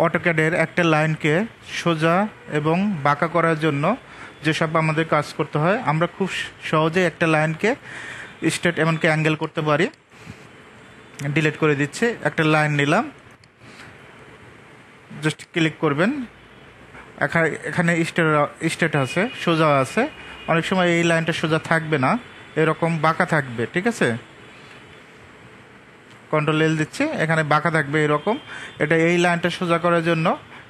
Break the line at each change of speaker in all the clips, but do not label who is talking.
অটোক্যাডের একটা লাইনকে সোজা এবং বাঁকা করার জন্য যেসব আমাদের কাজ করতে হয়, আমরা খুব সহজে একটা লাইনকে স্ট্রেট এমনকি অ্যাঙ্গেল করতে পারি। ডিলিট করে দিচ্ছি। একটা লাইন নিলাম, জাস্ট ক্লিক করবেন। এখানে স্ট্রেট আছে, সোজা আছে। অনেক সময় এই লাইনটা সোজা থাকবে না, এরকম বাঁকা থাকবে, ঠিক আছে। কন্ট্রোল এল দিচ্ছি, এখানে বাঁকা থাকবে এরকম। এটা এই লাইনটা সোজা করার জন্য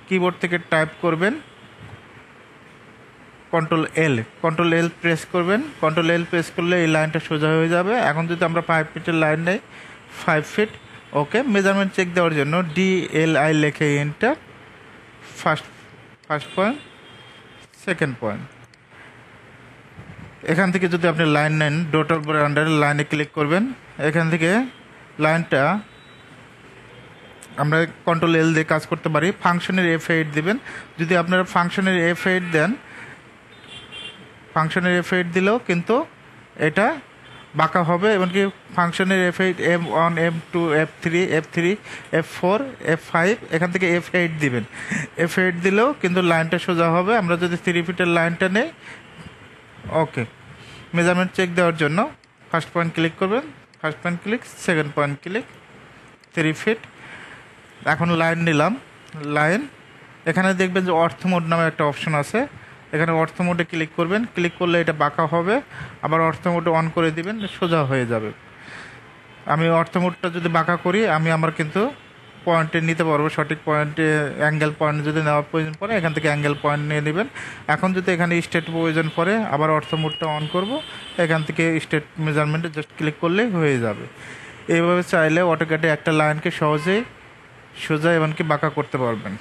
কিবোর্ড থেকে টাইপ করবেন কন্ট্রোল এল প্রেস করবেন। কন্ট্রোল এল প্রেস করলে এই লাইনটা সোজা হয়ে যাবে। এখন যদি আমরা 5 ফিটের লাইন নেই, 5 ফিট, ওকে। মেজারমেন্ট চেক দেওয়ার জন্য DLI লেখে enter. First point, second point. এখান থেকে যদি আপনি লাইন নেন, ডটের উপরে আন্ডারে লাইনে ক্লিক করবেন। এখান থেকে লাইনটা আমরা কন্ট্রোল এল দিয়ে কাজ করতে পারি। ফাংশনের F8 দিবেন। যদি আপনারা ফাংশনের F8 দেন, ফাংশনের F8 দিলেও কিন্তু এটা বাঁকা হবে। এমনকি ফাংশনের F8, M1, M2, F3, F4, F5, এখান থেকে F8 দিবেন। F8 দিলেও কিন্তু লাইনটা সোজা হবে। আমরা যদি 3 ফিটের লাইনটা নেই, ওকে। মেজারমেন্ট চেক দেওয়ার জন্য ফার্স্ট পয়েন্ট ক্লিক করবেন, first point click, second point click, 3 feet. এখন লাইন নিলাম, লাইন। এখানে দেখবেন যে অর্থ মোড নামে একটা অপশন আছে, এখানে অর্থ মোডে ক্লিক করবেন। ক্লিক করলে এটা বাঁকা হবে, আবার অর্থ মোডে অন করে দিবেন, সোজা হয়ে যাবে। আমি অর্থ মোডটা যদি বাঁকা করি, আমি আমার কিন্তু পয়েন্টে নিতে পারবো, সঠিক পয়েন্টে। অ্যাঙ্গেল পয়েন্ট যদি নেওয়ার প্রয়োজন পড়ে, এখান থেকে অ্যাঙ্গেল পয়েন্ট নিয়ে নেবেন। এখন যদি এখানে স্টেট প্রয়োজন পড়ে, আবার অর্থ মোডটা অন করব, এখান থেকে স্টেট মেজারমেন্টে জাস্ট ক্লিক করলেই হয়ে যাবে। এইভাবে চাইলে অটোক্যাডে একটা লাইনকে সহজেই সোজা এমনকি বাঁকা করতে পারবেন।